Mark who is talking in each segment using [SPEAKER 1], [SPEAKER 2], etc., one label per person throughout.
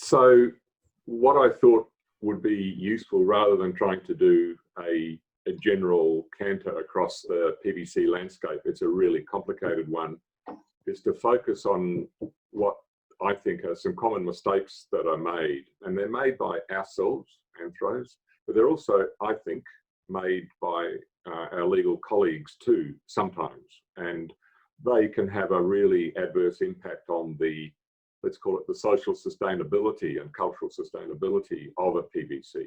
[SPEAKER 1] So what I thought would be useful, rather than trying to do a general canter across the PBC landscape, it's a really complicated one, is to focus on what I think are some common mistakes that are made. And they're made by ourselves, anthros, but they're also, I think, made by our legal colleagues too, sometimes. And they can have a really adverse impact on the, let's call it the social sustainability and cultural sustainability of a PBC.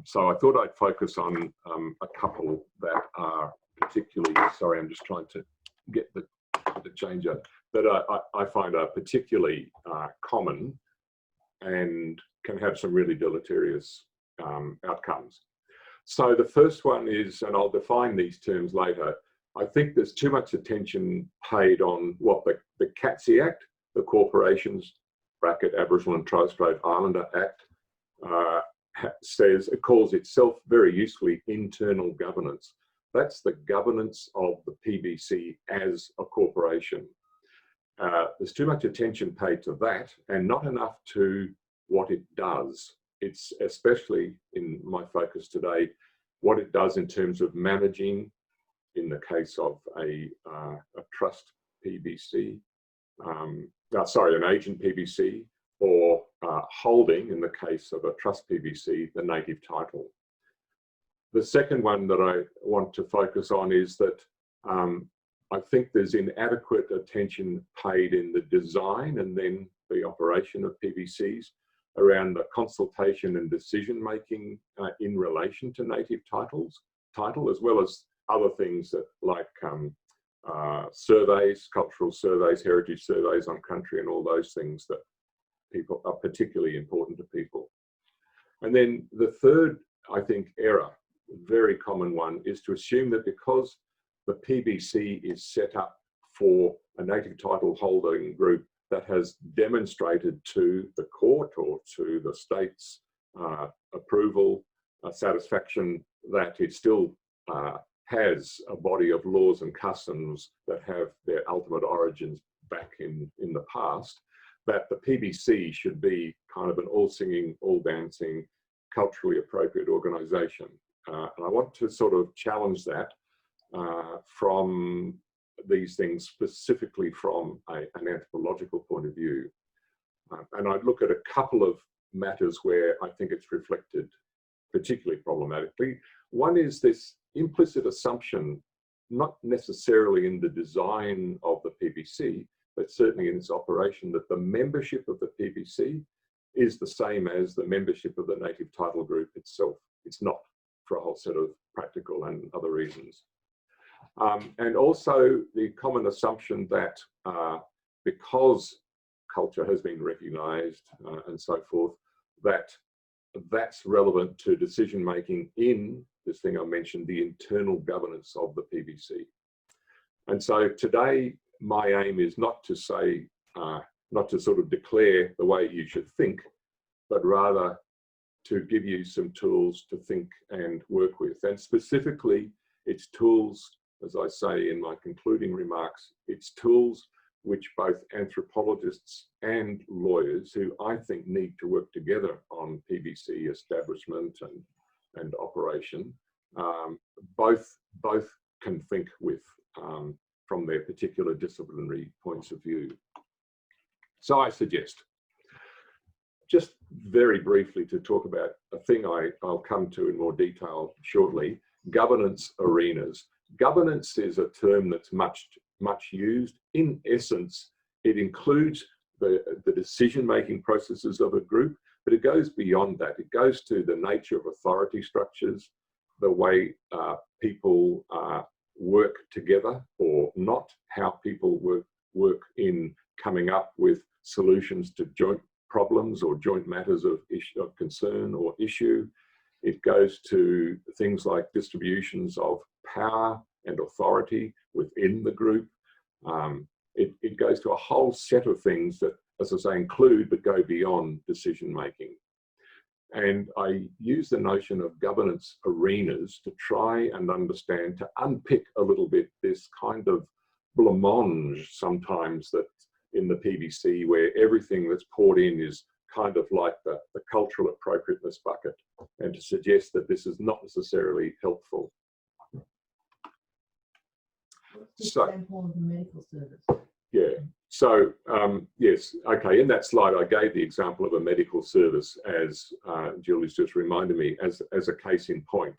[SPEAKER 1] So I thought I'd focus on a couple that are particularly, sorry, I'm just trying to get the changer, that I find are particularly common and can have some really deleterious outcomes. So the first one is, and I'll define these terms later, I think there's too much attention paid on what the CATSI Act, the Corporations Aboriginal and Torres Strait Islander Act, says. It calls itself very usefully internal governance. That's the governance of the PBC as a corporation. There's too much attention paid to that and not enough to what it does. It's especially in my focus today, what it does in terms of managing, in the case of a trust PBC, an agent PBC, or holding, in the case of a trust PBC, the native title. The second one that I want to focus on is that I think there's inadequate attention paid in the design and then the operation of PBCs around the consultation and decision making in relation to native title, as well as other things that like surveys, cultural surveys, heritage surveys on country, and all those things that people are particularly important to people. And then the third, I think, error, very common one, is to assume that because the PBC is set up for a native title holding group that has demonstrated to the court or to the state's approval, satisfaction, that it still has a body of laws and customs that have their ultimate origins back in the past, that the PBC should be kind of an all-singing, all-dancing, culturally appropriate organisation. And I want to sort of challenge that from these things, specifically from an anthropological point of view. And I'd look at a couple of matters where I think it's reflected particularly problematically. One is this implicit assumption, not necessarily in the design of the PBC, but certainly in its operation, that the membership of the PBC is the same as the membership of the native title group itself. It's not, for a whole set of practical and other reasons. And also the common assumption that because culture has been recognised and so forth, that's relevant to decision making in this thing I mentioned, the internal governance of the PBC. And so today, my aim is not to say, not to sort of declare the way you should think, but rather to give you some tools to think and work with. And specifically, it's tools, as I say in my concluding remarks, it's tools which both anthropologists and lawyers, who I think need to work together on PBC establishment and operation, both can think with from their particular disciplinary points of view. So I suggest, just very briefly, to talk about a thing I'll come to in more detail shortly, governance arenas. Governance is a term that's much used. In essence, it includes the decision-making processes of a group, but it goes beyond that. It goes to the nature of authority structures, the way people work together or not, how people work in coming up with solutions to joint problems or joint matters of concern or issue. It goes to things like distributions of power and authority within the group. It goes to a whole set of things that, as I say, include but go beyond decision making. And I use the notion of governance arenas to try and understand, to unpick a little bit this kind of blancmange sometimes that in the PBC, where everything that's poured in is kind of like the cultural appropriateness bucket, and to suggest that this is not necessarily helpful.
[SPEAKER 2] What's the example of the medical service?
[SPEAKER 1] Yeah, so yes, okay, in that slide I gave the example of a medical service, as Julie's just reminded me, as a case in point.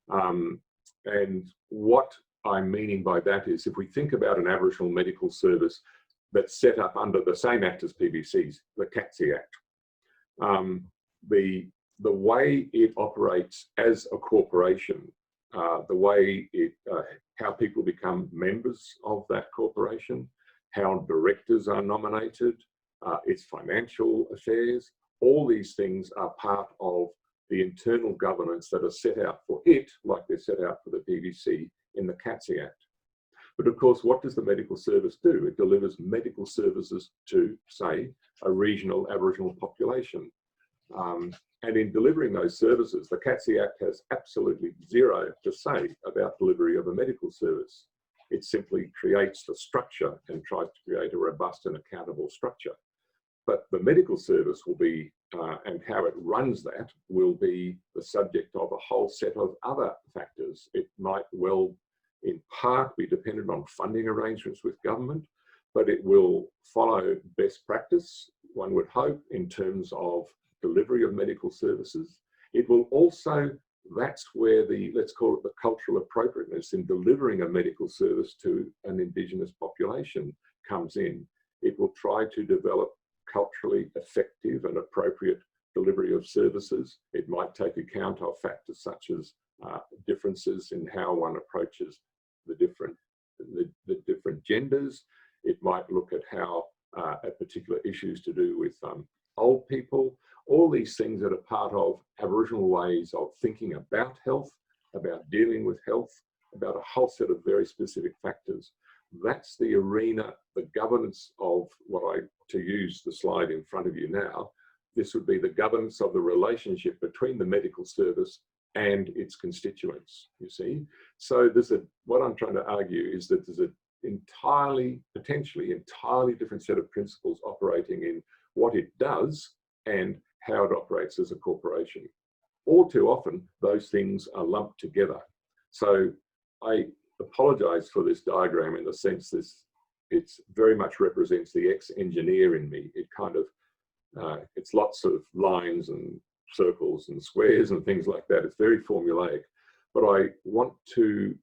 [SPEAKER 1] And what I'm meaning by that is, if we think about an Aboriginal medical service that's set up under the same Act as PBC's, the CATSI Act, the way it operates as a corporation, the way it, how people become members of that corporation, how directors are nominated, its financial affairs, all these things are part of the internal governance that are set out for it, like they're set out for the PBC in the CATSI Act. But of course, what does the medical service do? It delivers medical services to, say, a regional Aboriginal population. And in delivering those services, the CATSI Act has absolutely zero to say about delivery of a medical service. It simply creates the structure and tries to create a robust and accountable structure. But the medical service will be, and how it runs that, will be the subject of a whole set of other factors. It might well, in part, be dependent on funding arrangements with government, but it will follow best practice, one would hope, in terms of delivery of medical services. It will also, that's where the, let's call it the cultural appropriateness in delivering a medical service to an Indigenous population comes in. It will try to develop culturally effective and appropriate delivery of services. It might take account of factors such as differences in how one approaches the different genders. It might look at how at particular issues to do with old people, all these things that are part of Aboriginal ways of thinking about health, about dealing with health, about a whole set of very specific factors. That's the arena, the governance of what to use the slide in front of you now, this would be the governance of the relationship between the medical service and its constituents, you see. So there's what I'm trying to argue is that there's potentially entirely different set of principles operating in what it does and how it operates as a corporation. All too often, those things are lumped together. So I apologize for this diagram in the sense it very much represents the ex-engineer in me. It kind of, it's lots of lines and circles and squares and things like that. It's very formulaic, but I want to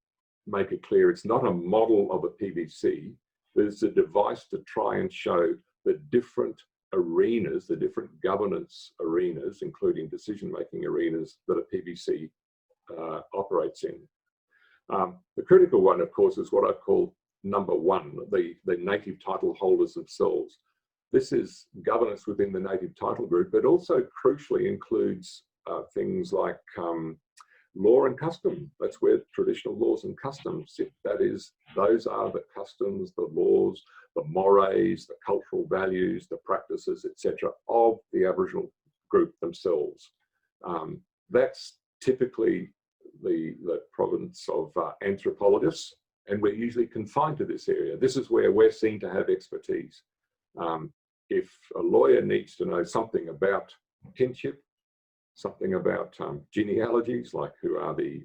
[SPEAKER 1] make it clear it's not a model of a PBC. There's a device to try and show the different arenas, the different governance arenas, including decision-making arenas that a PBC operates in. The critical one, of course, is what I call number one, the native title holders themselves. This is governance within the native title group, but also crucially includes things like law and custom. That's where traditional laws and customs sit. That is, those are the customs, the laws, the mores, the cultural values, the practices, etc., of the Aboriginal group themselves. That's typically the province of anthropologists, and we're usually confined to this area. This is where we're seen to have expertise. If a lawyer needs to know something about kinship, something about genealogies, like who are the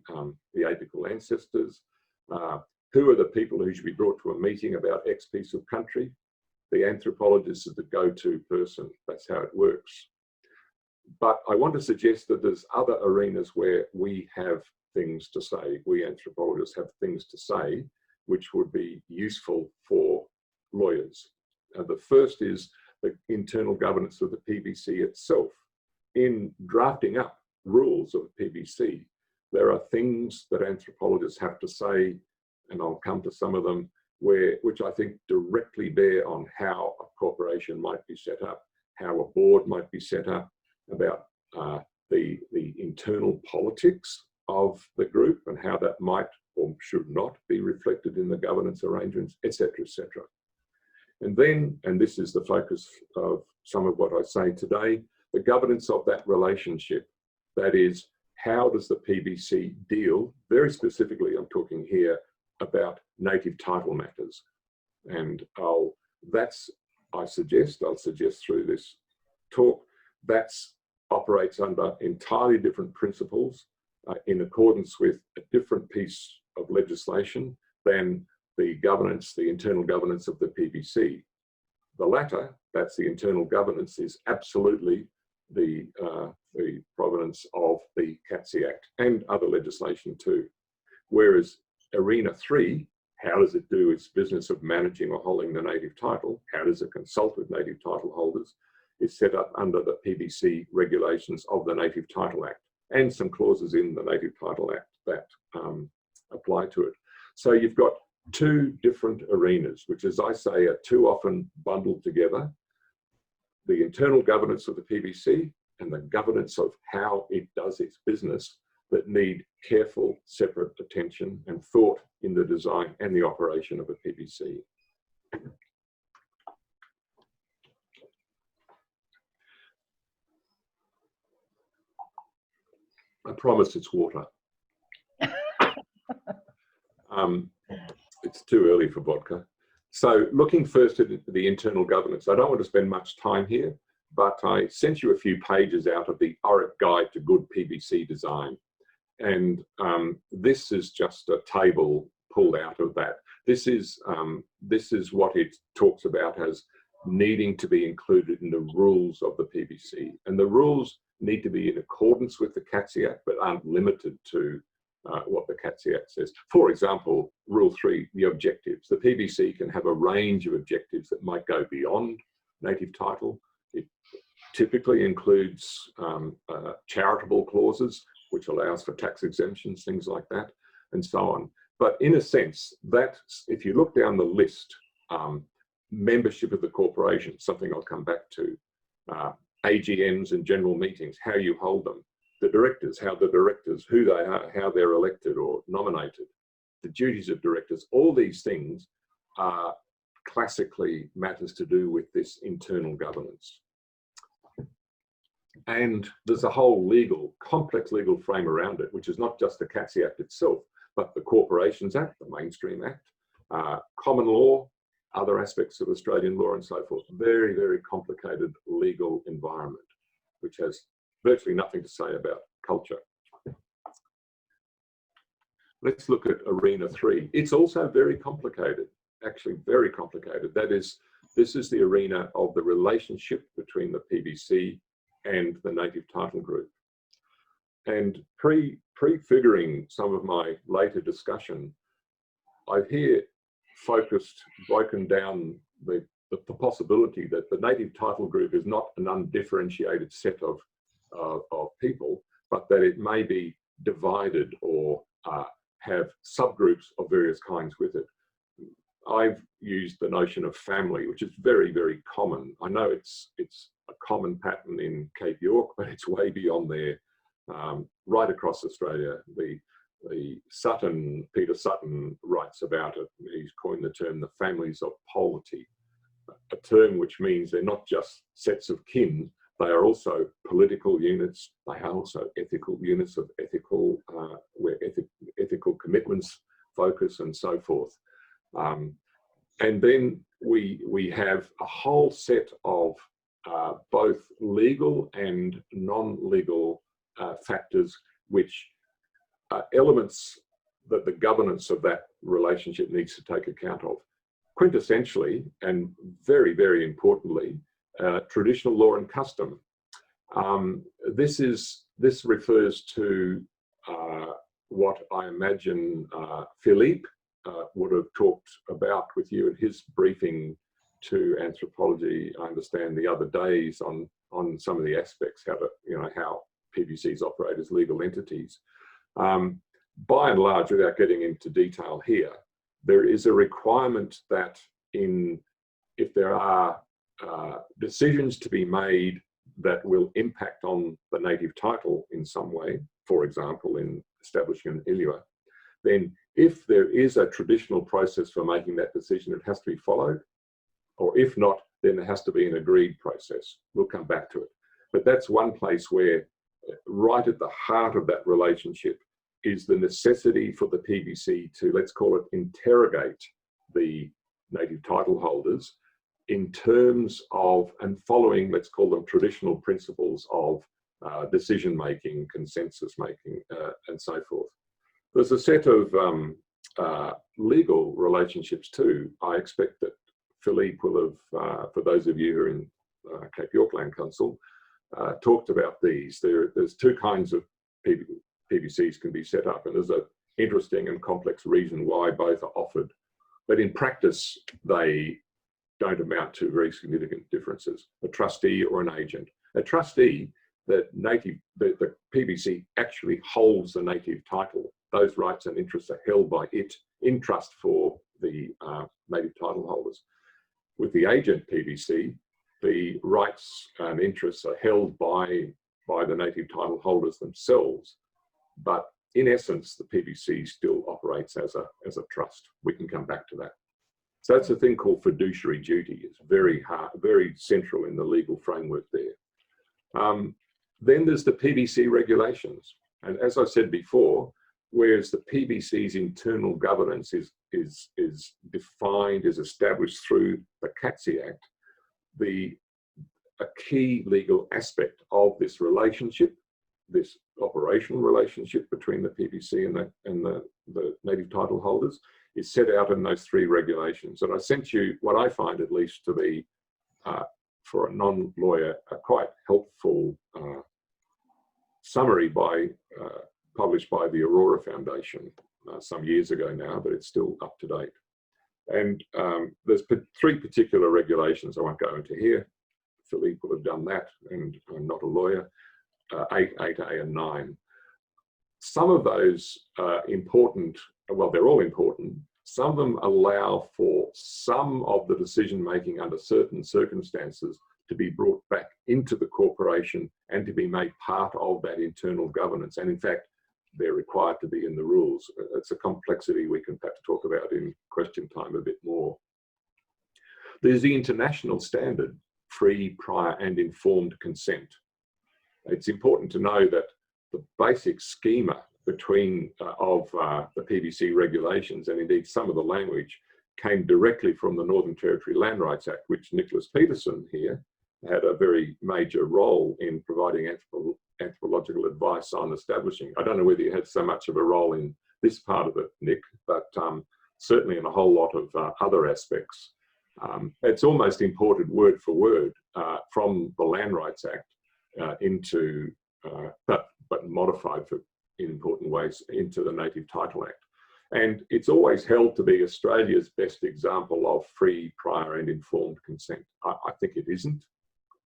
[SPEAKER 1] apical ancestors, who are the people who should be brought to a meeting about X piece of country, the anthropologist is the go-to person. That's how it works. But I want to suggest that there's other arenas where we have things to say, we anthropologists have things to say, which would be useful for lawyers. The first is the internal governance of the PBC itself. In drafting up rules of the PBC, there are things that anthropologists have to say, and I'll come to some of them, which I think directly bear on how a corporation might be set up, how a board might be set up, about the internal politics of the group and how that might or should not be reflected in the governance arrangements, etc., etc. And then, and this is the focus of some of what I say today, the governance of that relationship. That is, how does the PBC deal, very specifically, I'm talking here about native title matters. And I'll suggest through this talk that operates under entirely different principles in accordance with a different piece of legislation than the governance, the internal governance of the PBC. The latter, that's the internal governance, is absolutely the provenance of the CATSI Act and other legislation too. Whereas Arena 3, how does it do its business of managing or holding the native title? How does it consult with native title holders? Is set up under the PBC regulations of the Native Title Act and some clauses in the Native Title Act that apply to it. So you've got two different arenas, which, as I say, are too often bundled together. The internal governance of the PBC and the governance of how it does its business that need careful, separate attention and thought in the design and the operation of a PBC. I promise it's water. It's too early for vodka. So looking first at the internal governance, I don't want to spend much time here, but I sent you a few pages out of the ORIC Guide to Good PBC Design. And this is just a table pulled out of that. This is what it talks about as needing to be included in the rules of the PBC. And the rules need to be in accordance with the CATSI Act, but aren't limited to what the CATSI Act says. For example, Rule 3, the objectives. The PBC can have a range of objectives that might go beyond native title. It typically includes charitable clauses, which allows for tax exemptions, things like that, and so on. But in a sense, that if you look down the list, membership of the corporation, something I'll come back to, AGMs and general meetings, how you hold them, the directors, how the directors, who they are, how they're elected or nominated, the duties of directors, all these things are classically matters to do with this internal governance. And there's a whole complex legal frame around it, which is not just the CATSI Act itself, but the Corporations Act, the Mainstream Act, common law, other aspects of Australian law and so forth. Very, very complicated legal environment, which has virtually nothing to say about culture. Let's look at Arena 3. It's also very complicated, actually very complicated. That is, this is the arena of the relationship between the PBC and the Native Title Group. And prefiguring some of my later discussion, I've here broken down the possibility that the Native Title Group is not an undifferentiated set of people, but that it may be divided or have subgroups of various kinds with it. I've used the notion of family, which is very, very common. I know it's a common pattern in Cape York, but it's way beyond there, right across Australia. Peter Sutton writes about it. He's coined the term the families of polity, a term which means they're not just sets of kin, they are also political units, they are also ethical units of where ethical commitments focus and so forth. And then we have a whole set of both legal and non-legal factors which are elements that the governance of that relationship needs to take account of. Quintessentially, and very, very importantly, traditional law and custom. This refers to what I imagine Philippe would have talked about with you at his briefing to anthropology, I understand, the other days on some of the aspects, how PBCs operate as legal entities. By and large, without getting into detail here, there is a requirement that if there are decisions to be made that will impact on the native title in some way, for example, in establishing an ILUA, then if there is a traditional process for making that decision, it has to be followed. Or if not, then there has to be an agreed process. We'll come back to it. But that's one place where right at the heart of that relationship is the necessity for the PBC to, let's call it, interrogate the native title holders in terms of, and following, let's call them traditional principles of decision making, consensus making, and so forth. There's a set of legal relationships too. I expect that Philippe will have, for those of you who are in Cape York Land Council, talked about these. There's two kinds of PBCs can be set up, and there's an interesting and complex reason why both are offered. But in practice, they don't amount to very significant differences. A trustee or an agent. A trustee, the PBC actually holds the native title. Those rights and interests are held by it in trust for the native title holders. With the agent PBC, the rights and interests are held by the native title holders themselves, but in essence, the PBC still operates as a trust. We can come back to that. So that's a thing called fiduciary duty. It's very central in the legal framework there. Then there's the PBC regulations. And as I said before, whereas the PBC's internal governance is defined, is established through the CATSI Act, a key legal aspect of this relationship, this operational relationship between the PBC and the native title holders, is set out in those three regulations. And I sent you what I find, at least, to be, for a non-lawyer, a quite helpful summary published by the Aurora Foundation some years ago now, but it's still up to date. And there's three particular regulations I won't go into here. Philippe will have done that, and I'm not a lawyer. 8A and 9. Some of those are important, well, they're all important. Some of them allow for some of the decision making under certain circumstances to be brought back into the corporation and to be made part of that internal governance. And in fact, they're required to be in the rules. It's a complexity we can perhaps talk about in question time a bit more. There's the international standard, free, prior and informed consent. It's important to know that the basic schema between of the PBC regulations, and indeed some of the language, came directly from the Northern Territory Land Rights Act, which Nicholas Peterson here had a very major role in providing anthropological advice on establishing. I don't know whether you had so much of a role in this part of it, Nick, but certainly in a whole lot of other aspects. It's almost imported word for word from the Land Rights Act into, but modified in important ways, into the Native Title Act. And it's always held to be Australia's best example of free, prior and informed consent. I think it isn't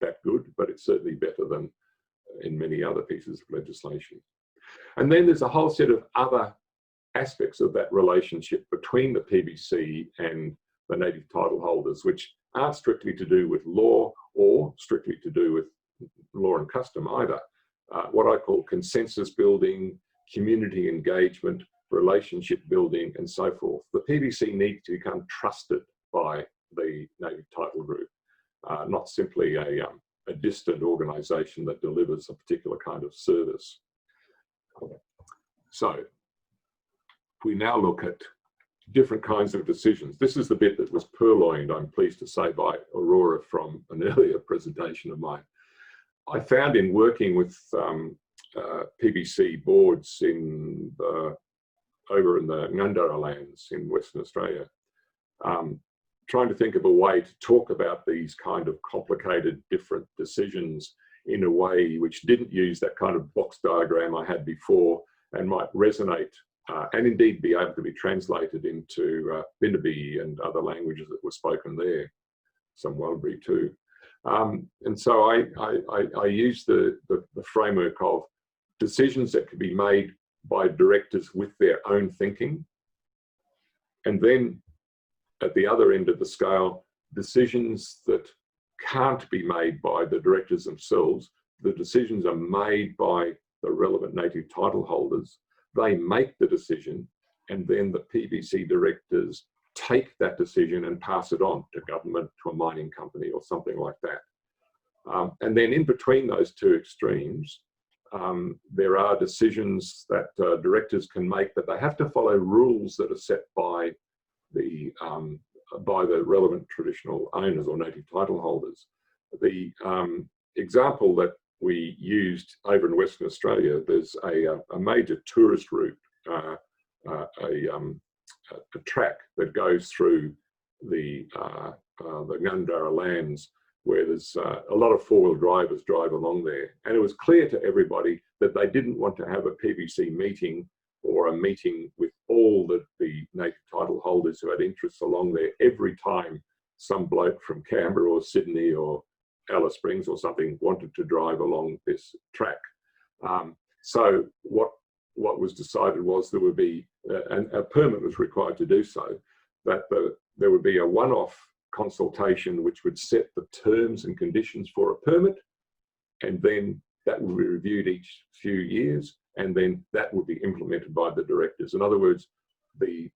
[SPEAKER 1] that good, but it's certainly better than in many other pieces of legislation. And then there's a whole set of other aspects of that relationship between the PBC and the native title holders, which aren't strictly to do with law or strictly to do with law and custom either. What I call consensus building, community engagement, relationship building, and so forth. The PBC needs to become trusted by the native title group, not simply a distant organisation that delivers a particular kind of service. So we now look at different kinds of decisions. This is the bit that was purloined, I'm pleased to say, by Aurora from an earlier presentation of mine. I found in working with PBC boards over in the Ngundara lands in Western Australia, trying to think of a way to talk about these kind of complicated different decisions in a way which didn't use that kind of box diagram I had before and might resonate and indeed be able to be translated into Binabi and other languages that were spoken there, some Walbri too. And so I use the framework of decisions that can be made by directors with their own thinking, and then at the other end of the scale, decisions that can't be made by the directors themselves. The decisions are made by the relevant native title holders. They make the decision, and then the PBC directors take that decision and pass it on to government, to a mining company or something like that. And then in between those two extremes, there are decisions that directors can make, but they have to follow rules that are set by the by the relevant traditional owners or native title holders. The example that we used over in Western Australia, there's a major tourist route, a track that goes through the Ngundara lands, where there's a lot of four-wheel drivers drive along there. And it was clear to everybody that they didn't want to have a PBC meeting or a meeting with all the native title holders who had interests along there every time some bloke from Canberra or Sydney or Alice Springs or something wanted to drive along this track. So what was decided was there would be, and a permit was required to do so, that there would be a one-off consultation which would set the terms and conditions for a permit, and then that would be reviewed each few years, and then that would be implemented by the directors. In other words, the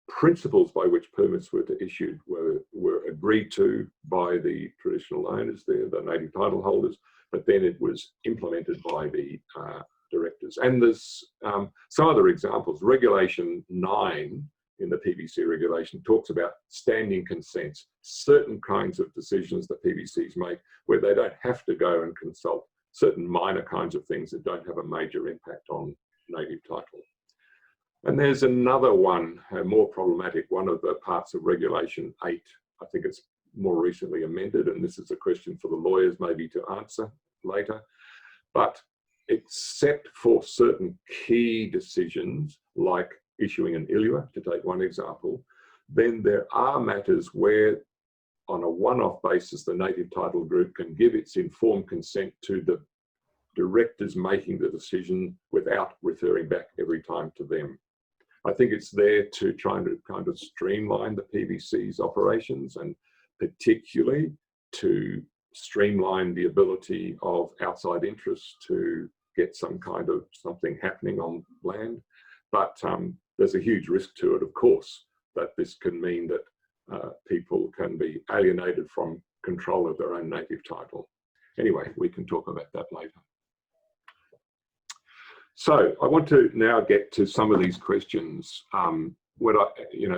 [SPEAKER 1] principles by which permits were issued were agreed to by the traditional owners, the native title holders, but then it was implemented by the directors. And there's some other examples. Regulation 9 in the PBC regulation talks about standing consents, certain kinds of decisions that PBCs make where they don't have to go and consult, certain minor kinds of things that don't have a major impact on native title. And there's another one, more problematic, one of the parts of Regulation 8. I think it's more recently amended, and this is a question for the lawyers maybe to answer later. But it's set for certain key decisions, like issuing an ILUA, to take one example. Then there are matters where, on a one-off basis, the native title group can give its informed consent to the directors making the decision without referring back every time to them. I think it's there to try to kind of streamline the PBC's operations, and particularly to streamline the ability of outside interests to get some kind of something happening on land. But there's a huge risk to it, of course, that this can mean that people can be alienated from control of their own native title. Anyway, we can talk about that later. So I want to now get to some of these questions.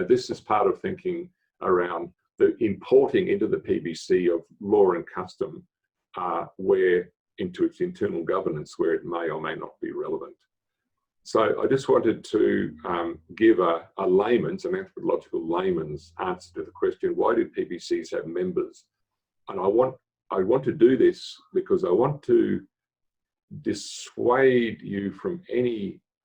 [SPEAKER 1] This is part of thinking around the importing into the PBC of law and custom, where into its internal governance, where it may or may not be relevant. So I just wanted to give an anthropological layman's answer to the question, why do PBCs have members? And I want to do this because I want to dissuade you from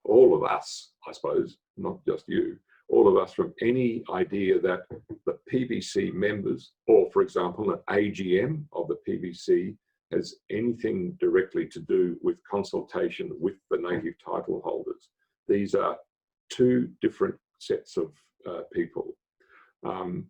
[SPEAKER 1] all of us, I suppose, not just you, all of us from any idea that the PBC members, or for example, an AGM of the PBC, has anything directly to do with consultation with the native title holders. These are two different sets of people. And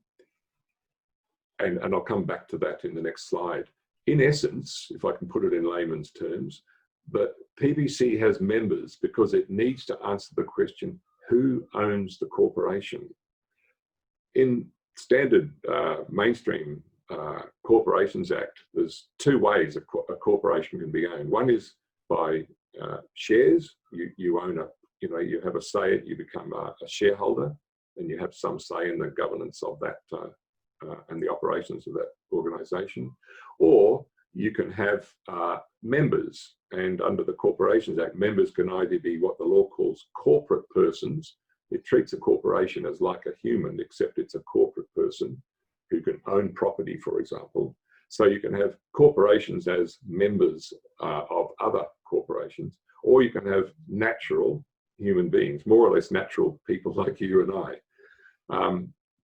[SPEAKER 1] I'll come back to that in the next slide. In essence, if I can put it in layman's terms, the PBC has members because it needs to answer the question, who owns the corporation? In standard mainstream Corporations Act, there's two ways a corporation can be owned. One is by shares. You own you have a say, you become a shareholder, and you have some say in the governance of that and the operations of that organization. Or you can have members, and under the Corporations Act, members can either be what the law calls corporate persons. It treats a corporation as like a human, except it's a corporate person who can own property, for example. So you can have corporations as members of other corporations, or you can have natural human beings, more or less natural people like you and I.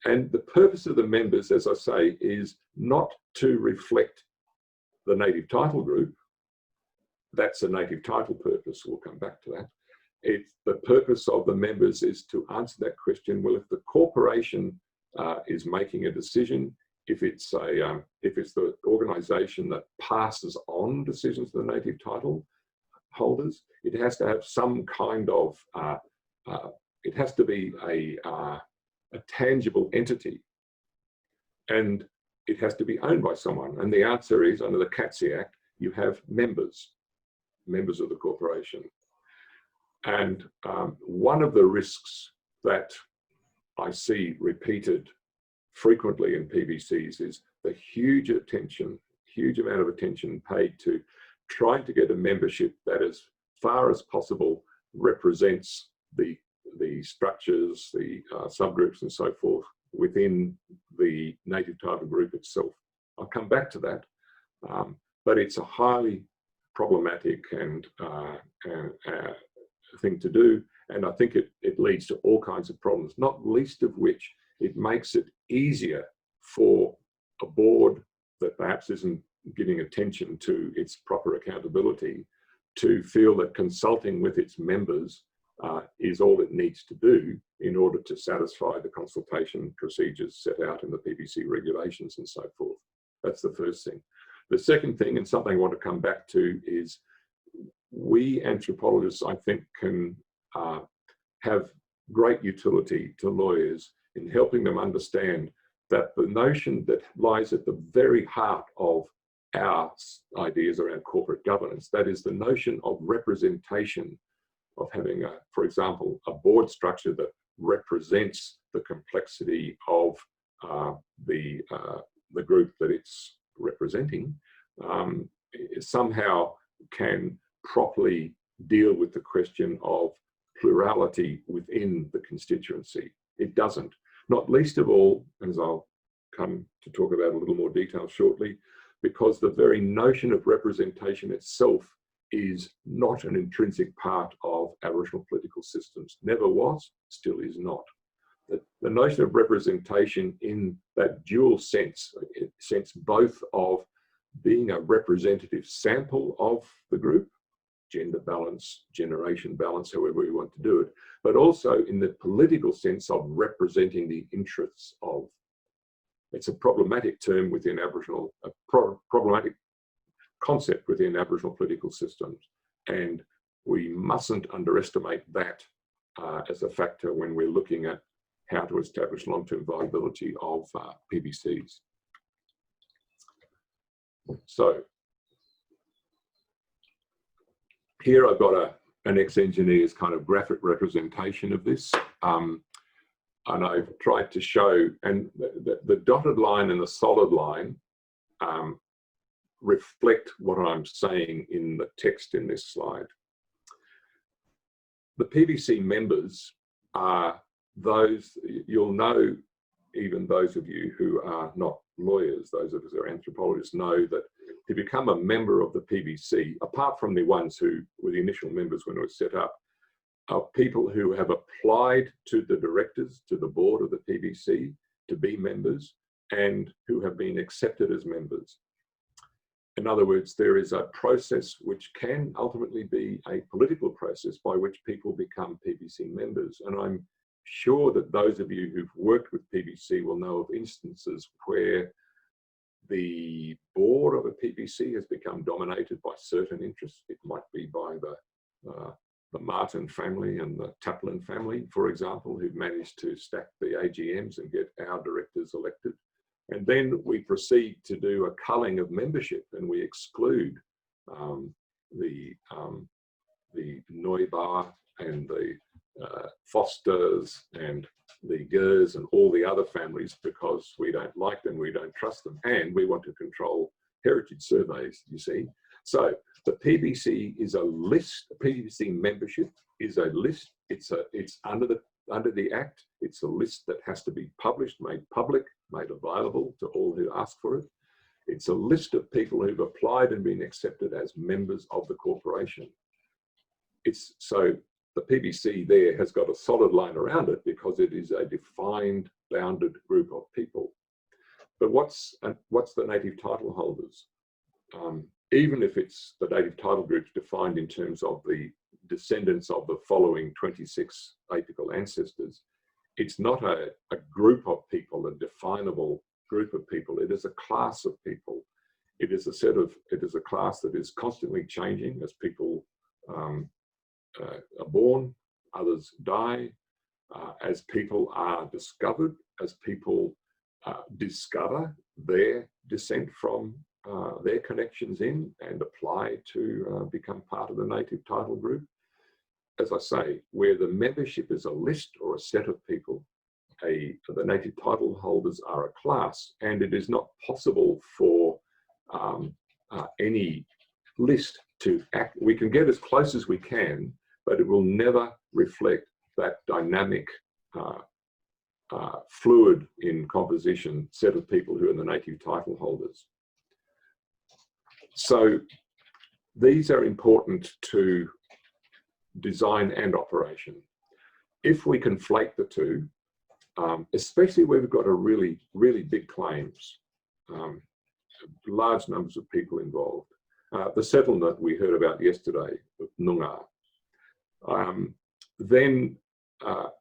[SPEAKER 1] And the purpose of the members, as I say, is not to reflect the native title group. That's a native title purpose. We'll come back to that. The purpose of the members is to answer that question. Well, if the corporation is making a decision, if it's the organization that passes on decisions to the native title holders, it has to have some kind of, it has to be a tangible entity, and it has to be owned by someone. And the answer is, under the CATSI Act, you have members of the corporation. And one of the risks that I see repeated frequently in PBCs is the huge amount of attention paid to trying to get a membership that as far as possible represents the structures, the subgroups and so forth within the native title group itself. I'll come back to that, but it's a highly problematic and thing to do, and I think it leads to all kinds of problems, not least of which it makes it easier for a board that perhaps isn't giving attention to its proper accountability to feel that consulting with its members is all it needs to do in order to satisfy the consultation procedures set out in the PBC regulations and so forth. That's the first thing. The second thing, and something I want to come back to, is we anthropologists, I think, can have great utility to lawyers in helping them understand that the notion that lies at the very heart of our ideas around corporate governance, that is the notion of representation, of having, for example, a board structure that represents the complexity of the group that it's representing, somehow can properly deal with the question of plurality within the constituency. It doesn't. Not least of all, as I'll come to talk about a little more detail shortly, because the very notion of representation itself is not an intrinsic part of Aboriginal political systems. Never was, still is not. The notion of representation in that dual sense both of being a representative sample of the group, gender balance, generation balance, however you want to do it, but also in the political sense of representing the interests of. It's a problematic term within Aboriginal, a problematic concept within Aboriginal political systems, and we mustn't underestimate that as a factor when we're looking at how to establish long-term viability of PBCs. So here I've got an ex-engineer's kind of graphic representation of this. And I've tried to show, and the dotted line and the solid line reflect what I'm saying in the text in this slide. The PBC members are those, you'll know, even those of you who are not lawyers, those of us who are anthropologists, know that to become a member of the PBC, apart from the ones who were the initial members when it was set up, are people who have applied to the directors, to the board of the PBC to be members, and who have been accepted as members. In other words, there is a process which can ultimately be a political process by which people become PBC members. And I'm sure that those of you who've worked with PBC will know of instances where the board of a PBC has become dominated by certain interests. It might be by the Martin family and the Taplin family, for example, who've managed to stack the AGMs and get our directors elected. And then we proceed to do a culling of membership, and we exclude the Neubar and the Fosters and the Gers and all the other families because we don't like them, we don't trust them, and we want to control heritage surveys, you see. So the PBC is a list, PBC membership is a list, it's under the Act, it's a list that has to be published, made public, made available to all who ask for it. It's a list of people who've applied and been accepted as members of the corporation. So the PBC there has got a solid line around it because it is a defined, bounded group of people. But what's the native title holders? Even if it's the native title groups defined in terms of the descendants of the following 26 apical ancestors, it's not a group of people, a definable group of people. It is a class of people. It is a class that is constantly changing as people are born, others die, as people are discovered, as people discover their descent from their connections in and apply to become part of the native title group. As I say, where the membership is a list or a set of people, the native title holders are a class, and it is not possible for any list to act. We can get as close as we can, but it will never reflect that dynamic, fluid in composition set of people who are the native title holders. So these are important to design and operation. If we conflate the two, especially where we've got a really, really big claims, large numbers of people involved. The settlement we heard about yesterday with Noongar. Then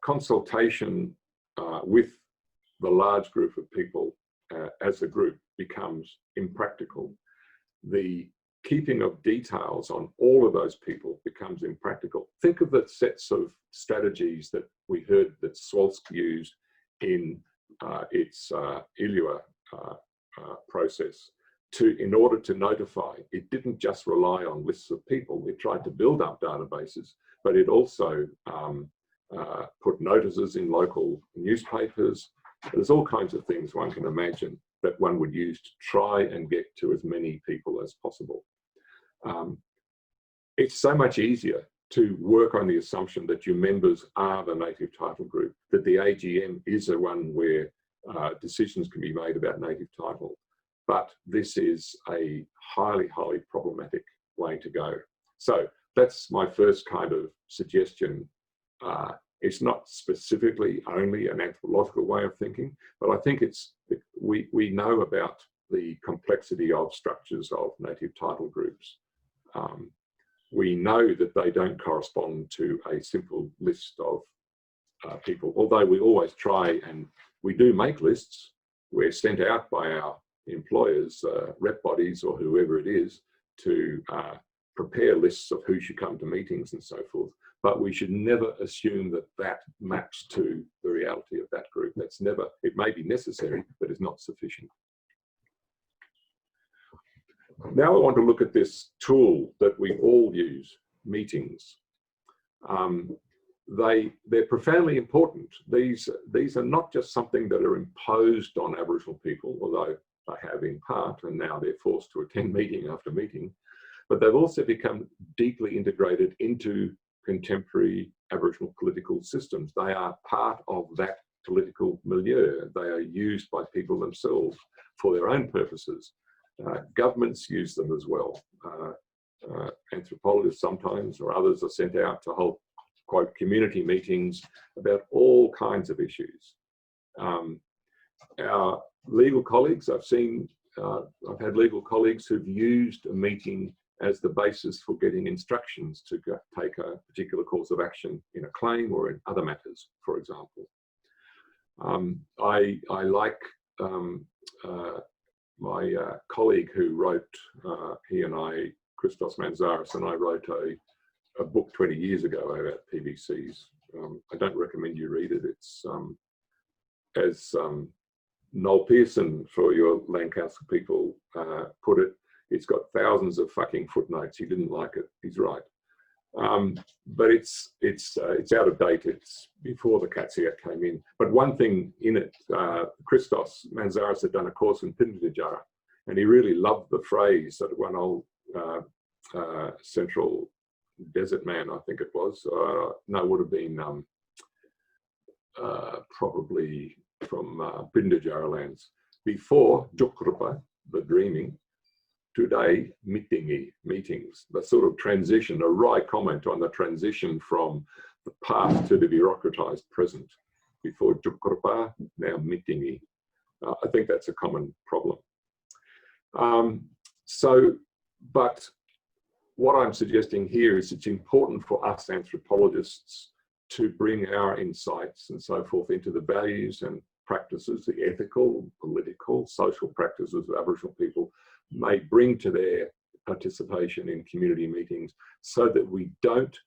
[SPEAKER 1] consultation with the large group of people as a group becomes impractical. The keeping of details on all of those people becomes impractical. Think of the sets of strategies that we heard that Swalsk used in its ILUA process in order to notify. It didn't just rely on lists of people. It tried to build up databases, but it also put notices in local newspapers. There's all kinds of things one can imagine that one would use to try and get to as many people as possible. It's so much easier to work on the assumption that your members are the native title group, that the AGM is the one where decisions can be made about native title. But this is a highly, highly problematic way to go. So that's my first kind of suggestion. It's not specifically only an anthropological way of thinking, but I think we know about the complexity of structures of native title groups. We know that they don't correspond to a simple list of people, although we always try, and we do make lists. We're sent out by our employers, rep bodies or whoever it is, to prepare lists of who should come to meetings and so forth. But we should never assume that that maps to the reality of that group. That's never, it may be necessary, but it's not sufficient. Now I want to look at this tool that we all use, meetings. They're profoundly important. These are not just something that are imposed on Aboriginal people, although they have in part, and now they're forced to attend meeting after meeting, but they've also become deeply integrated into contemporary Aboriginal political systems. They are part of that political milieu. They are used by people themselves for their own purposes. Governments use them as well. Anthropologists sometimes, or others, are sent out to hold, quote, community meetings about all kinds of issues. Our legal colleagues, I've had legal colleagues who've used a meeting as the basis for getting instructions to take a particular course of action in a claim or in other matters, for example. I like my colleague who wrote, he and I, Christos Manzaris, and I wrote a book 20 years ago about PBCs. I don't recommend you read it. It's, as Noel Pearson, for your Lancaster people, put it, it's got thousands of fucking footnotes. He didn't like it. He's right. But it's out of date. It's before the Katsiak came in. But one thing in it, Christos Manzaris had done a course in Pindijara, and he really loved the phrase that one old Central Desert man, I think it was, no, it would have been probably from Pindijara lands. Before Jukrupa, the dreaming, today, mitingi, meetings, the sort of transition, a wry comment on the transition from the past to the bureaucratized present. Before Jukrupa, now mitingi. I think that's a common problem. But what I'm suggesting here is it's important for us anthropologists to bring our insights and so forth into the values and practices, the ethical, political, social practices of Aboriginal people may bring to their participation in community meetings, so that we don't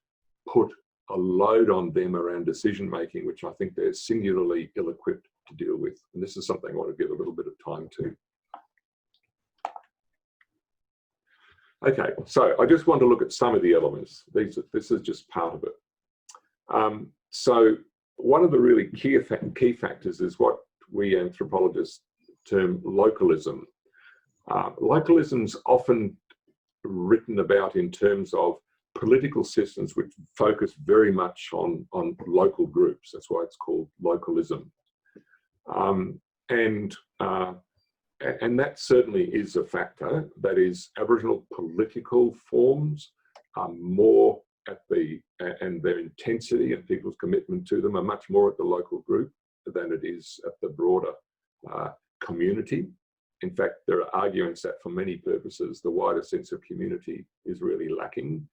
[SPEAKER 1] put a load on them around decision making, which I think they're singularly ill-equipped to deal with. And this is something I want to give a little bit of time to. Okay, so I just want to look at some of the elements. This is just part of it. So one of the really key factors is what we anthropologists term localism. Localism's often written about in terms of political systems which focus very much on local groups. That's why it's called localism. And that certainly is a factor. That is, Aboriginal political forms are more at and their intensity and people's commitment to them are much more at the local group than it is at the broader community. In fact, there are arguments that for many purposes, the wider sense of community is really lacking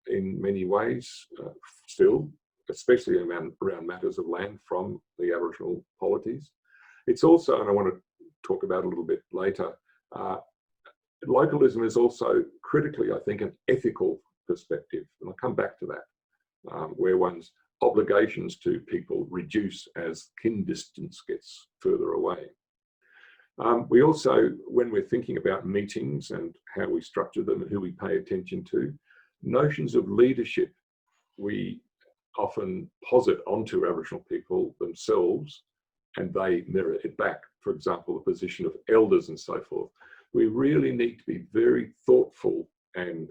[SPEAKER 1] in many ways still, especially around matters of land from the Aboriginal polities. It's also, and I want to talk about a little bit later, localism is also critically, I think, an ethical perspective, and I'll come back to that, where one's obligations to people reduce as kin distance gets further away. We also, when we're thinking about meetings and how we structure them and who we pay attention to, notions of leadership we often posit onto Aboriginal people themselves, and they mirror it back. For example, the position of elders and so forth. We really need to be very thoughtful and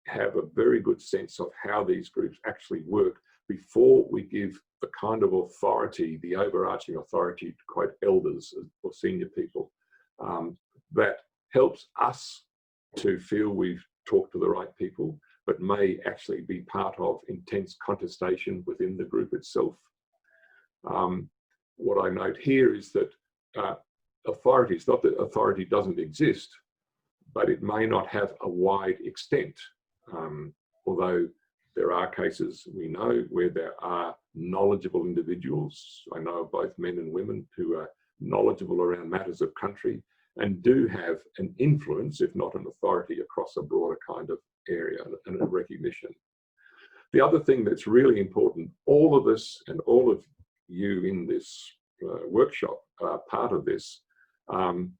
[SPEAKER 1] have a very good sense of how these groups actually work before we give the kind of authority, the overarching authority, to quote elders or senior people, that helps us to feel we've talked to the right people, but may actually be part of intense contestation within the group itself. What I note here is that authority, it's not that authority doesn't exist, but it may not have a wide extent. Although there are cases we know where there are knowledgeable individuals, I know of both men and women, who are knowledgeable around matters of country and do have an influence, if not an authority, across a broader kind of area and a recognition. The other thing that's really important, all of us and all of you in this workshop are part of this. The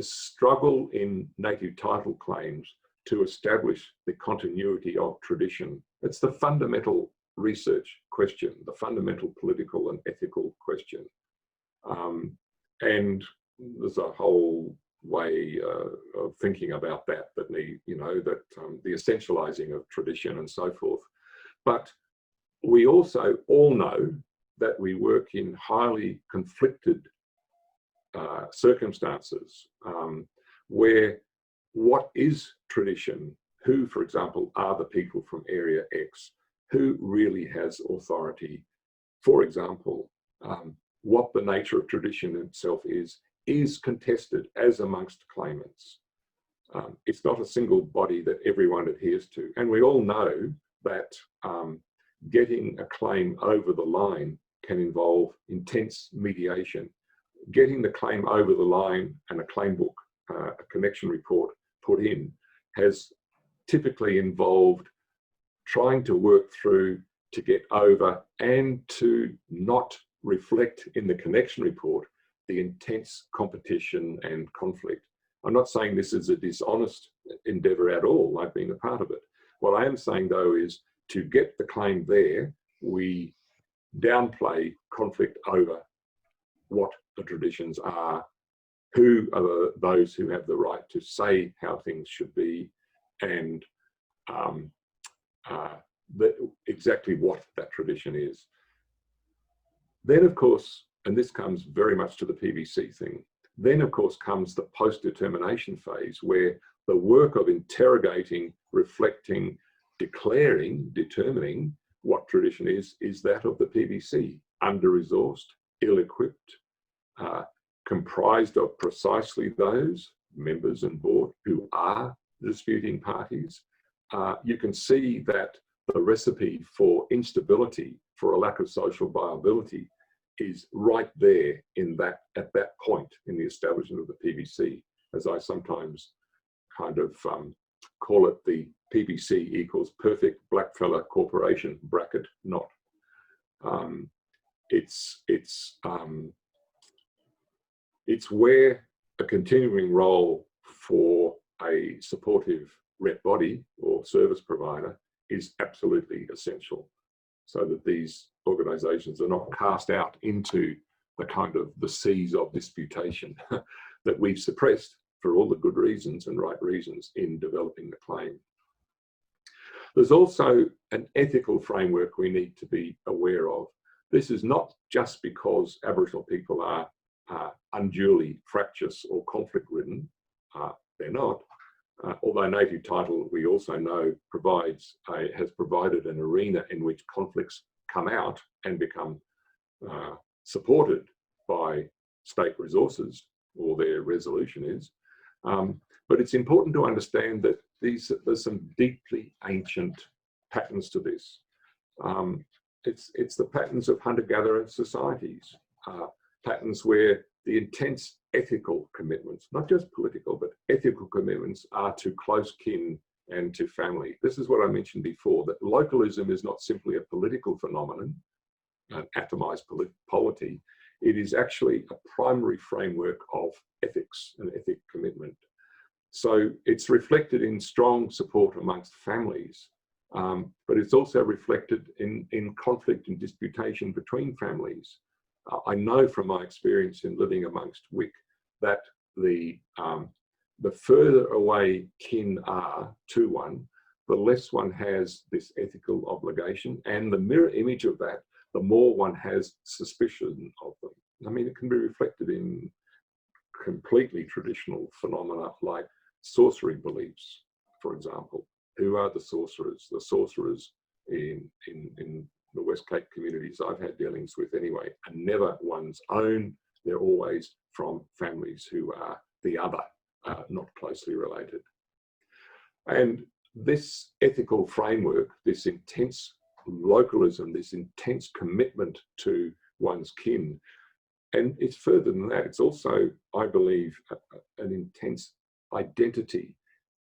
[SPEAKER 1] struggle in native title claims to establish the continuity of tradition. It's the fundamental research question, the fundamental political and ethical question. And there's a whole way of thinking about that, the essentializing of tradition and so forth. But we also all know that we work in highly conflicted circumstances where what is tradition, who, for example, are the people from Area X, who really has authority, for example, what the nature of tradition itself is contested as amongst claimants. It's not a single body that everyone adheres to. And we all know that getting a claim over the line can involve intense mediation. Getting the claim over the line and a claim book, a connection report put in, has typically involved trying to work through to get over and to not reflect in the connection report the intense competition and conflict. I'm not saying this is a dishonest endeavour at all. I've been a part of it. What I am saying, though, is to get the claim there, we downplay conflict over what the traditions are, who are those who have the right to say how things should be, and exactly what that tradition is. Then, of course, and this comes very much to the PBC thing, then, of course, comes the post-determination phase, where the work of interrogating, reflecting, declaring, determining what tradition is that of the PBC, under-resourced, ill-equipped, comprised of precisely those members and board who are disputing parties. You can see that the recipe for instability, for a lack of social viability, is right there at that point in the establishment of the PBC, as I sometimes kind of call it, the PBC equals perfect blackfella corporation, bracket not. It's where a continuing role for a supportive rep body or service provider is absolutely essential. so that these organisations are not cast out into the kind of the seas of disputation that we've suppressed for all the good reasons and right reasons in developing the claim. There's also an ethical framework we need to be aware of. This is not just because Aboriginal people are unduly fractious or conflict-ridden. They're not. Although native title, we also know, has provided an arena in which conflicts come out and become supported by state resources, or their resolution is. But it's important to understand that there's some deeply ancient patterns to this. It's the patterns of hunter-gatherer societies, patterns where the intense ethical commitments, not just political, but ethical commitments, are to close kin and to family. This is what I mentioned before, that localism is not simply a political phenomenon, an atomized polity. It is actually a primary framework of ethics and ethic commitment. So it's reflected in strong support amongst families, but it's also reflected in conflict and disputation between families. I know from my experience in living amongst Wik that the further away kin are to one, the less one has this ethical obligation, and the mirror image of that, the more one has suspicion of them. I mean, it can be reflected in completely traditional phenomena like sorcery beliefs, for example. Who are the sorcerers? The sorcerers in the West Cape communities I've had dealings with anyway are never one's own. They're always from families who are the other, not closely related. And this ethical framework, this intense localism, this intense commitment to one's kin, and it's further than that, it's also, I believe, an intense identity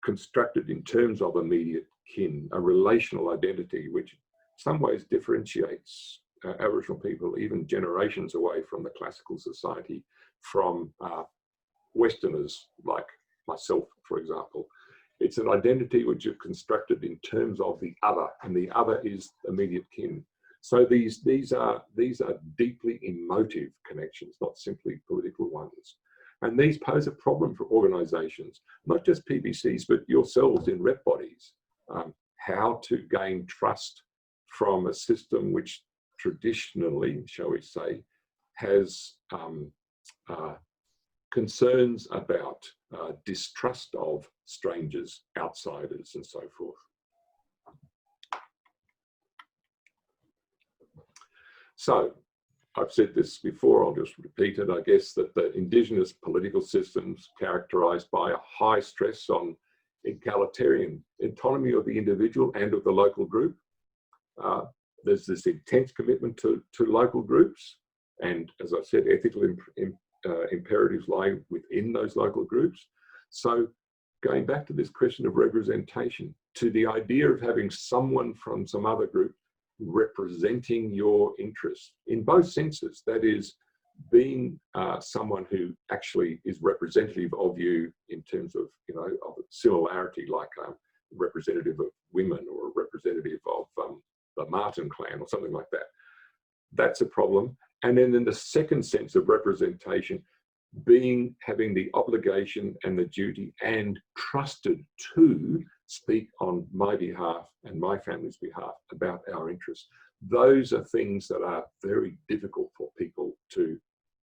[SPEAKER 1] constructed in terms of immediate kin, a relational identity which in some ways differentiates Aboriginal people, even generations away from the classical society, from Westerners like myself, for example. It's an identity which is constructed in terms of the other, and the other is immediate kin. So these are deeply emotive connections, not simply political ones. And these pose a problem for organisations, not just PBCs, but yourselves in rep bodies, how to gain trust from a system which traditionally, shall we say, has concerns about distrust of strangers, outsiders, and so forth. So, I've said this before, I'll just repeat it, I guess, that the Indigenous political systems characterised by a high stress on egalitarian autonomy of the individual and of the local group. There's this intense commitment to local groups, and as I said, ethical imperatives lie within those local groups. So going back to this question of representation, to the idea of having someone from some other group representing your interests in both senses, that is, being someone who actually is representative of you in terms of, of similarity, like a representative of women or a representative of the Martin clan or something like that. That's a problem. And then in the second sense of representation, having the obligation and the duty and trusted to speak on my behalf and my family's behalf about our interests. Those are things that are very difficult for people to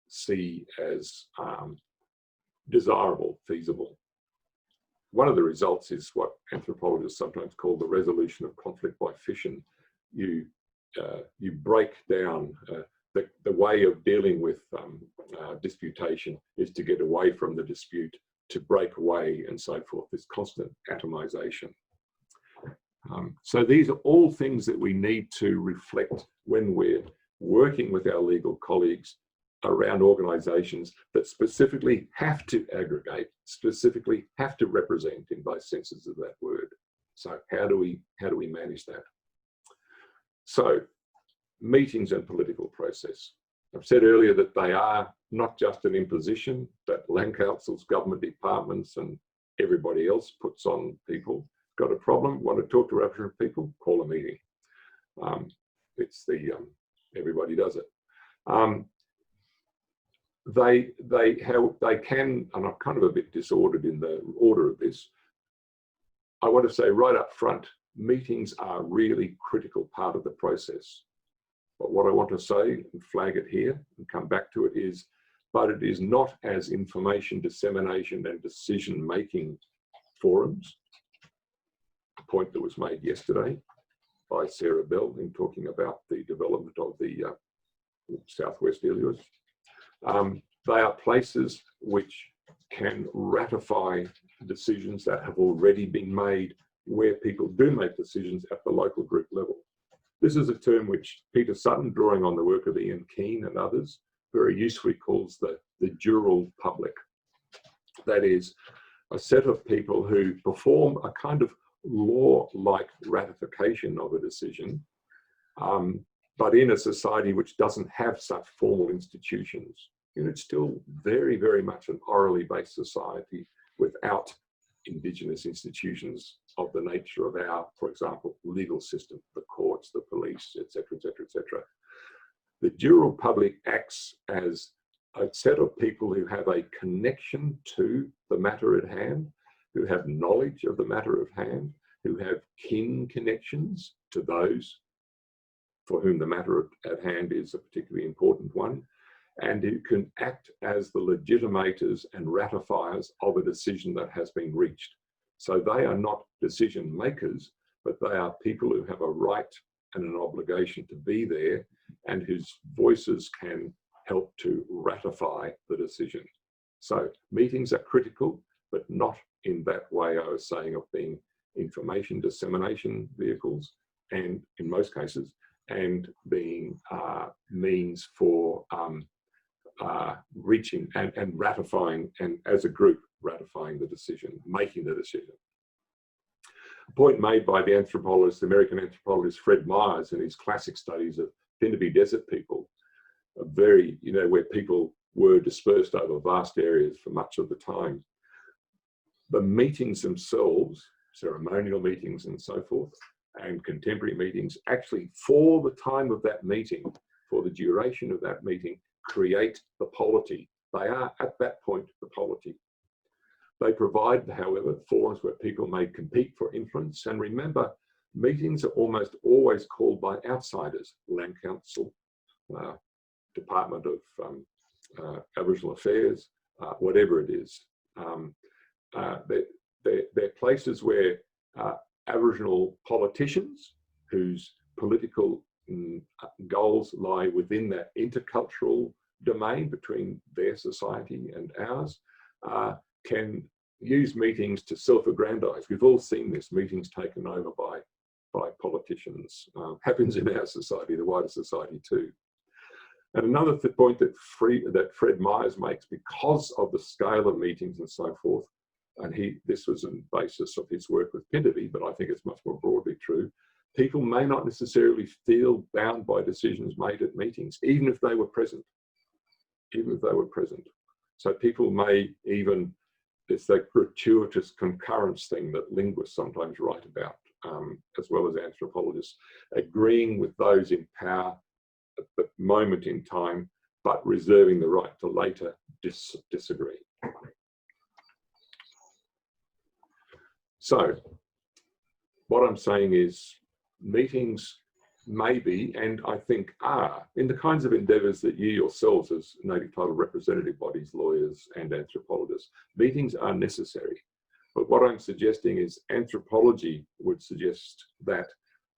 [SPEAKER 1] see as desirable, feasible. One of the results is what anthropologists sometimes call the resolution of conflict by fission. You break down the way of dealing with disputation is to get away from the dispute, to break away, and so forth, this constant atomization. So these are all things that we need to reflect when we're working with our legal colleagues around organisations that specifically have to aggregate, specifically have to represent in both senses of that word. So how do we manage that? So meetings and political process. I've said earlier that they are not just an imposition that land councils, government departments, and everybody else puts on people. Got a problem, want to talk to Aboriginal people, call a meeting. It's the everybody does it. They can, and I'm kind of a bit disordered in the order of this. I want to say right up front, meetings are a really critical part of the process. But what I want to say and flag it here and come back to it is, but it is not as information dissemination and decision-making forums, a point that was made yesterday by Sarah Bell in talking about the development of the Southwest Ilios. They are places which can ratify decisions that have already been made, where people do make decisions at the local group level. This is a term which Peter Sutton, drawing on the work of Ian Keane and others, very usefully calls the jural public. That is a set of people who perform a kind of law-like ratification of a decision, but in a society which doesn't have such formal institutions. And it's still very, very much an orally based society without Indigenous institutions of the nature of our, for example, legal system, the courts, the police, etc., etc., etc. The jural public acts as a set of people who have a connection to the matter at hand, who have knowledge of the matter at hand, who have kin connections to those for whom the matter at hand is a particularly important one, and who can act as the legitimators and ratifiers of a decision that has been reached. So they are not decision makers, but they are people who have a right and an obligation to be there and whose voices can help to ratify the decision. So meetings are critical, but not in that way I was saying of being information dissemination vehicles, and in most cases, and being means for reaching and ratifying, and as a group, ratifying the decision, making the decision. A point made by the anthropologist, the American anthropologist Fred Myers in his classic studies of Pindaby Desert people, very, where people were dispersed over vast areas for much of the time. The meetings themselves, ceremonial meetings and so forth, and contemporary meetings, actually for the time of that meeting, for the duration of that meeting, create the polity. They are at that point the polity. They provide, however, forums where people may compete for influence. And remember, meetings are almost always called by outsiders, Land Council, Department of Aboriginal Affairs, whatever it is. They're places where Aboriginal politicians whose political goals lie within that intercultural domain between their society and ours, can use meetings to self-aggrandize. We've all seen this, meetings taken over by politicians. Happens in our society, the wider society too. And another point that Fred Myers makes, because of the scale of meetings and so forth, and this was on the basis of his work with Pindaby, but I think it's much more broadly true, people may not necessarily feel bound by decisions made at meetings, even if they were present. So people may even, it's that gratuitous concurrence thing that linguists sometimes write about, as well as anthropologists, agreeing with those in power at the moment in time, but reserving the right to later disagree. So what I'm saying is meetings may be, and I think are, in the kinds of endeavours that you yourselves as native title representative bodies, lawyers and anthropologists, meetings are necessary. But what I'm suggesting is anthropology would suggest that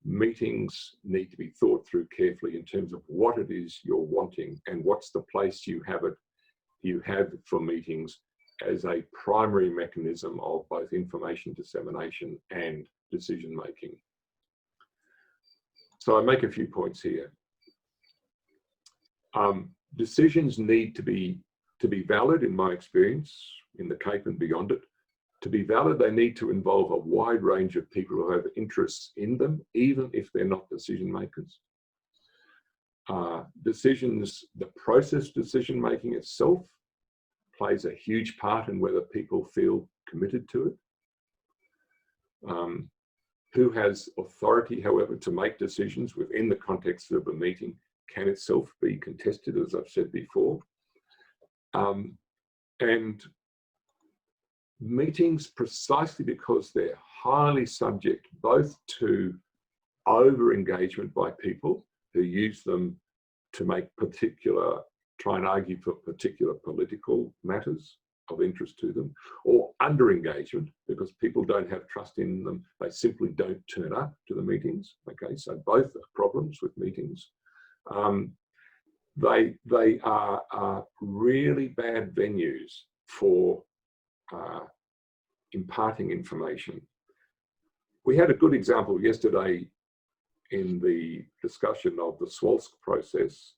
[SPEAKER 1] meetings need to be thought through carefully in terms of what it is you're wanting and what's the place you have for meetings as a primary mechanism of both information dissemination and decision making. So I make a few points here. Decisions need to be valid, in my experience, in the Cape and beyond it. To be valid, they need to involve a wide range of people who have interests in them, even if they're not decision makers. The process decision making itself plays a huge part in whether people feel committed to it. who has authority, however, to make decisions within the context of a meeting can itself be contested, as I've said before. And meetings, precisely because they're highly subject both to over-engagement by people who use them to try and argue for particular political matters of interest to them, or under-engagement because people don't have trust in them, they simply don't turn up to the meetings. Okay, so both are problems with meetings. They are really bad venues for imparting information. We had a good example yesterday in the discussion of the Swalsk process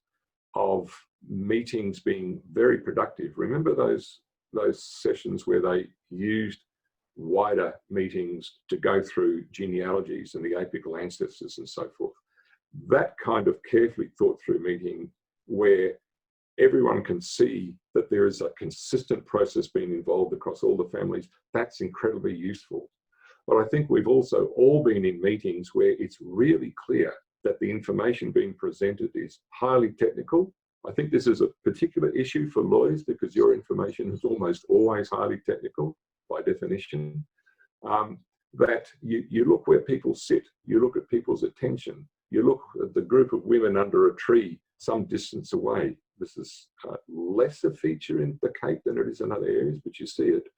[SPEAKER 1] of meetings being very productive. Remember those sessions where they used wider meetings to go through genealogies and the apical ancestors and so forth. That kind of carefully thought through meeting where everyone can see that there is a consistent process being involved across all the families, that's incredibly useful. But I think we've also all been in meetings where it's really clear that the information being presented is highly technical. I think this is a particular issue for lawyers because your information is almost always highly technical by definition. That you look where people sit, you look at people's attention, you look at the group of women under a tree some distance away. This is less a feature in the Cape than it is in other areas, but you see it.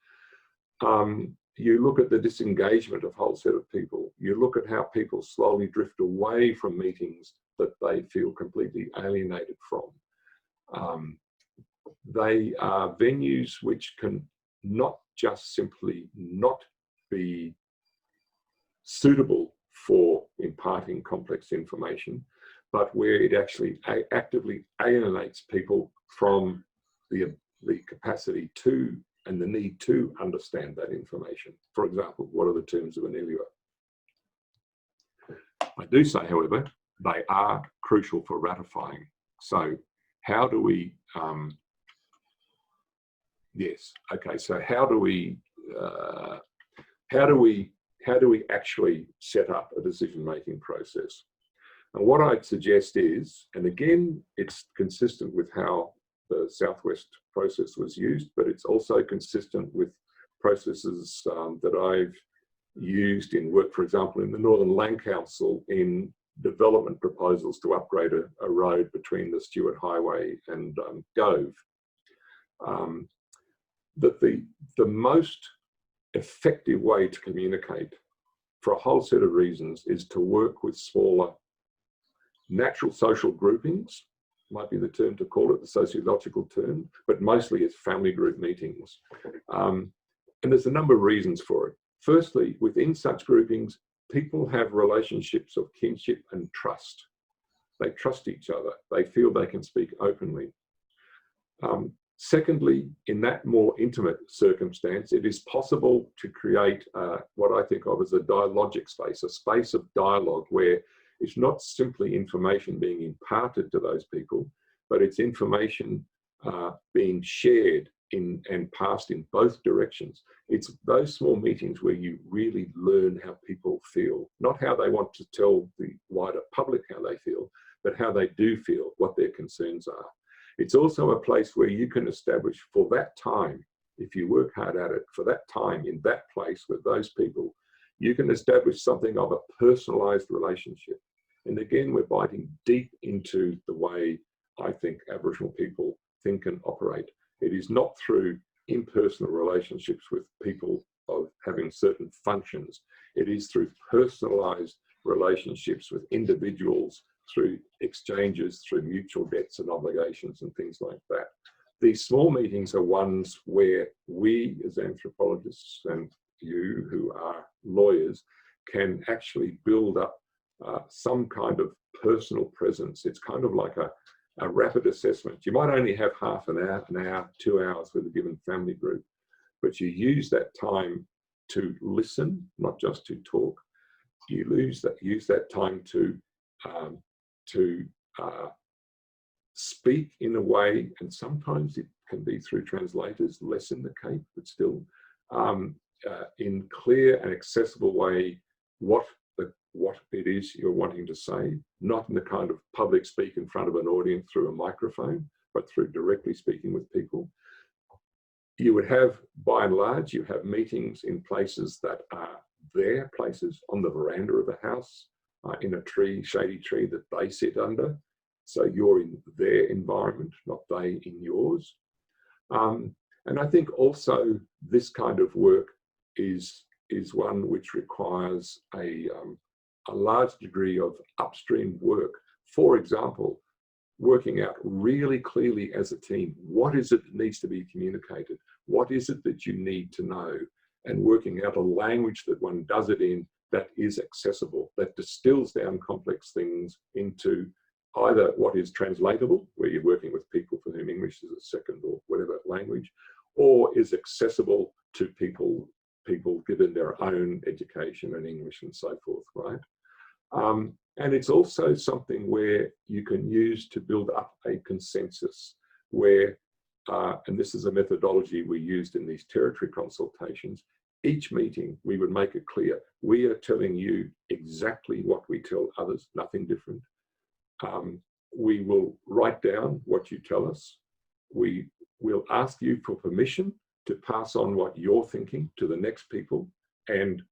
[SPEAKER 1] You look at the disengagement of a whole set of people. You look at how people slowly drift away from meetings that they feel completely alienated from. They are venues which can not just simply not be suitable for imparting complex information, but where it actually actively alienates people from the capacity to and the need to understand that information. For example, what are the terms of an ELUA? I do say, however, they are crucial for ratifying. So how do we, yes, okay, so how do we actually set up a decision-making process? And what I'd suggest is, and again, it's consistent with how the Southwest process was used, but it's also consistent with processes that I've used in work, for example, in the Northern Land Council in development proposals to upgrade a road between the Stewart Highway and Gove. That the most effective way to communicate for a whole set of reasons is to work with smaller natural social groupings, might be the term to call it, the sociological term, but mostly it's family group meetings. And there's a number of reasons for it. Firstly, within such groupings, people have relationships of kinship and trust. They trust each other. They feel they can speak openly. Secondly, in that more intimate circumstance, it is possible to create what I think of as a dialogic space, a space of dialogue where it's not simply information being imparted to those people, but it's information being shared and passed in both directions. It's those small meetings where you really learn how people feel, not how they want to tell the wider public how they feel, but how they do feel, what their concerns are. It's also a place where you can establish for that time, if you work hard at it, for that time in that place with those people, you can establish something of a personalized relationship. And again, we're biting deep into the way I think Aboriginal people think and operate. It is not through impersonal relationships with people of having certain functions. It is through personalized relationships with individuals, through exchanges, through mutual debts and obligations and things like that. These small meetings are ones where we as anthropologists and you who are lawyers can actually build up some kind of personal presence. It's kind of like a rapid assessment. You might only have half an hour, 2 hours with a given family group, but you use that time to listen, not just to talk. You use that time to speak in a way, and sometimes it can be through translators, less in the Cape, but still in clear and accessible way what what it is you're wanting to say, not in the kind of public speak in front of an audience through a microphone, but through directly speaking with people. You would have, by and large, you have meetings in places that are their places, on the veranda of the house, in a tree, shady tree that they sit under. So you're in their environment, not they in yours. And I think also this kind of work is one which requires a large degree of upstream work. For example, working out really clearly as a team, what is it that needs to be communicated? What is it that you need to know? And working out a language that one does it in that is accessible, that distills down complex things into either what is translatable, where you're working with people for whom English is a second or whatever language, or is accessible to people given their own education and English and so forth, right? And it's also something where you can use to build up a consensus where, and this is a methodology we used in these territory consultations, each meeting we would make it clear, we are telling you exactly what we tell others, nothing different. We will write down what you tell us. We will ask you for permission to pass on what you're thinking to the next people, and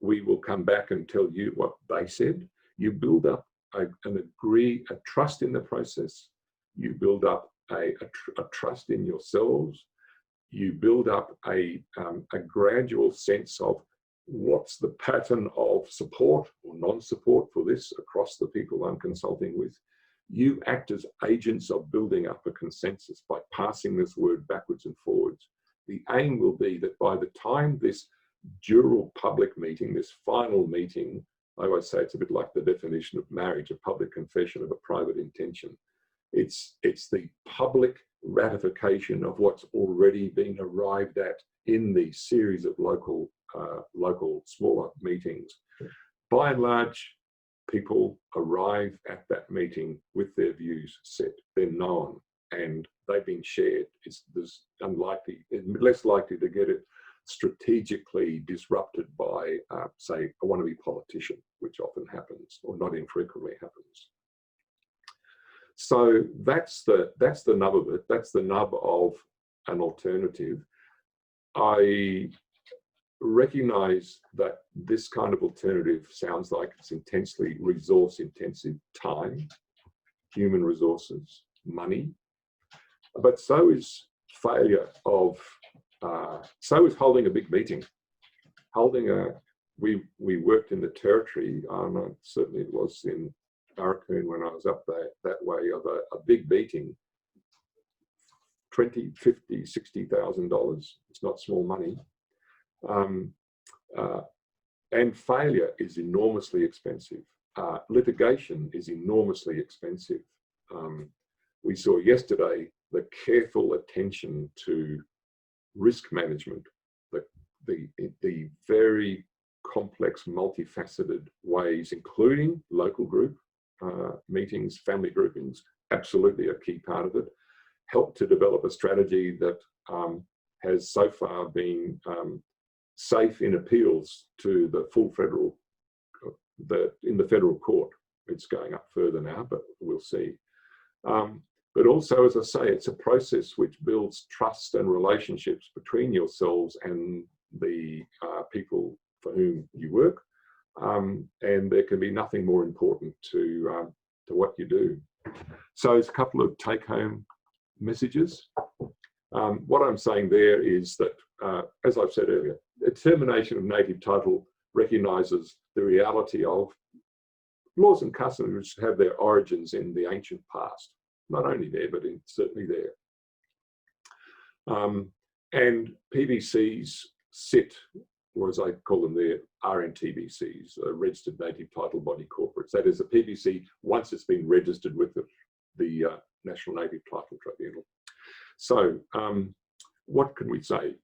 [SPEAKER 1] we will come back and tell you what they said. You build up a trust in the process. You build up a trust in yourselves. You build up a gradual sense of what's the pattern of support or non-support for this across the people I'm consulting with. You act as agents of building up a consensus by passing this word backwards and forwards. The aim will be that by the time this dual public meeting, this final meeting, I always say it's a bit like the definition of marriage, a public confession of a private intention. It's the public ratification of what's already been arrived at in the series of local smaller meetings. By and large, people arrive at that meeting with their views set. They're known and they've been shared. It's less likely to get it strategically disrupted by, say, a wannabe politician, which often happens, or not infrequently happens. So that's the nub of it. That's the nub of an alternative. I recognize that this kind of alternative sounds like it's intensely resource intensive, time, human resources, money, but so is failure of, so is holding a big meeting. We worked in the territory, certainly it was in Arakoon when I was up there that way, of a big meeting, $20,000, $50,000, $60,000. It's not small money. And failure is enormously expensive. Litigation is enormously expensive. We saw yesterday the careful attention to risk management, the very complex, multifaceted ways, including local group meetings, family groupings, absolutely a key part of it, helped to develop a strategy that has so far been safe in appeals to the full federal, in the federal court. It's going up further now, but we'll see. But also, as I say, it's a process which builds trust and relationships between yourselves and the people for whom you work. And there can be nothing more important to what you do. So it's a couple of take-home messages. What I'm saying there is that, as I've said earlier, the termination of native title recognises the reality of laws and customs which have their origins in the ancient past. Not only there, but certainly there. And PBCs sit, or as I call them there, RNTBCs, Registered Native Title Body Corporates. That is a PBC once it's been registered with the National Native Title Tribunal. So what can we say?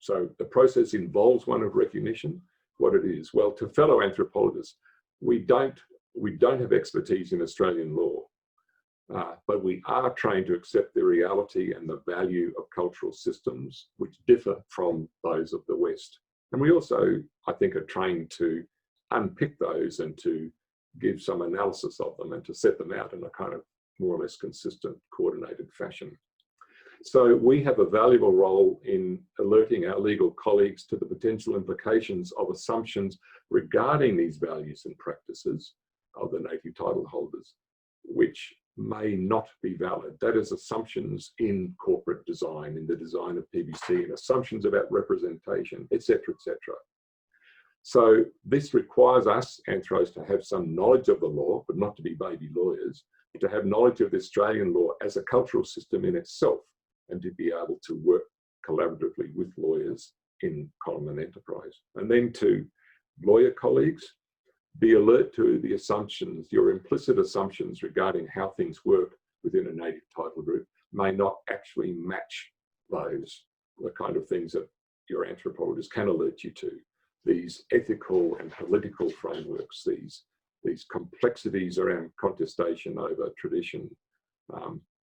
[SPEAKER 1] So the process involves one of recognition. What it is? Well, to fellow anthropologists, we don't have expertise in Australian law. But we are trained to accept the reality and the value of cultural systems which differ from those of the West. And we also, I think, are trained to unpick those and to give some analysis of them and to set them out in a kind of more or less consistent, coordinated fashion. So we have a valuable role in alerting our legal colleagues to the potential implications of assumptions regarding these values and practices of the native title holders, which may not be valid. That is, assumptions in corporate design, in the design of PBC, and assumptions about representation, etc., etc. So this requires us, anthros, to have some knowledge of the law, but not to be baby lawyers, to have knowledge of the Australian law as a cultural system in itself, and to be able to work collaboratively with lawyers in common enterprise. And then to lawyer colleagues, be alert to the assumptions, your implicit assumptions regarding how things work within a native title group may not actually match those, the kind of things that your anthropologist can alert you to. These ethical and political frameworks, these complexities around contestation over tradition,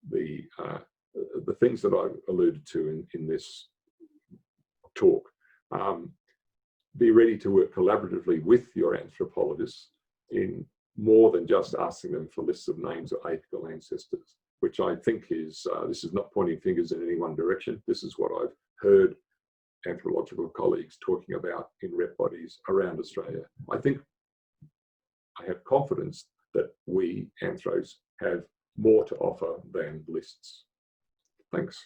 [SPEAKER 1] the things that I've alluded to in this talk. Be ready to work collaboratively with your anthropologists in more than just asking them for lists of names or apical ancestors, which I think is, this is not pointing fingers in any one direction. This is what I've heard anthropological colleagues talking about in rep bodies around Australia. I think I have confidence that we, anthros, have more to offer than lists. Thanks.